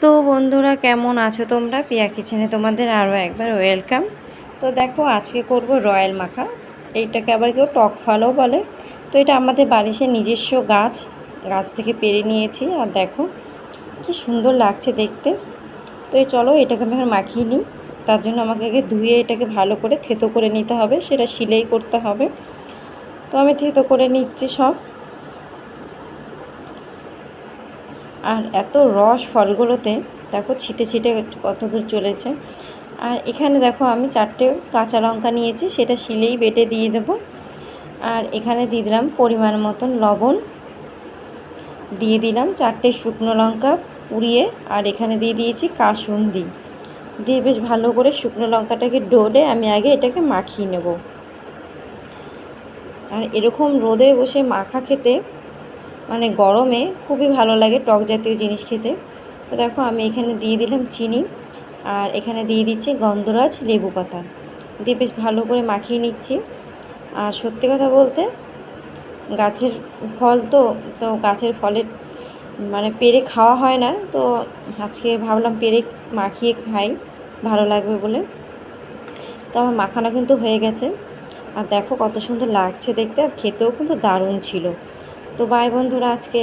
তো বন্ধুরা, কেমন আছো তোমরা? পিয়া কিচেনে তোমাদের আরও একবার ওয়েলকাম। তো দেখো, আজকে করব রয়্যাল মাখা। এইটাকে আবার কেউ টক ফলও বলে। তো এটা আমাদের বাড়ির নিজস্ব গাছ থেকে পেরে নিয়েছি। আর দেখো কি সুন্দর লাগছে দেখতে। তো চলো এটাকে আমি এখন মাখিয়ে নিই। তার জন্য আমাকে আগে ধুয়ে এটাকে ভালো করে থেতো করে নিতে হবে, সেটা শিলেই করতে হবে। তো আমি থেতো করে নিচ্ছি সব। আর এত রস ফলগুলোতে, দেখো ছিটে ছিটে কত দূর চলেছে। আর এখানে দেখো আমি 4টে কাঁচা লঙ্কা নিয়েছি, সেটা শিলেই বেটে দিয়ে দেব। আর এখানে দিয়ে দিলাম পরিমাণ মতন লবণ, দিয়ে দিলাম 4টে শুকনো লঙ্কা পুড়িয়ে, আর এখানে দিয়ে দিয়েছি কাসুন্দি দিয়ে বেশ ভালো করে শুকনো লঙ্কাটাকে ডলে আমি আগে এটাকে মাখিয়ে নেব। আর এরকম রোদে বসে মাখা খেতে, মানে গরমে খুবই ভালো লাগে টক জাতীয় জিনিস খেতে। তো দেখো আমি এখানে দিয়ে দিলাম চিনি, আর এখানে দিয়ে দিচ্ছি গন্ধরাজ লেবু পাতা দিয়ে বেশ ভালো করে মাখিয়ে নিচ্ছি। আর সত্যি কথা বলতে, গাছের ফল তো তো গাছের ফলের মানে পেরে খাওয়া হয় না, তো আজকে ভাবলাম পেরে মাখিয়ে খাই, ভালো লাগবে বলে। তো আমার মাখানো কিন্তু হয়ে গেছে। আর দেখো কত সুন্দর লাগছে দেখতে, আর খেতেও কিন্তু দারুণ ছিল। তো বাই বন্ধুরা, আজকে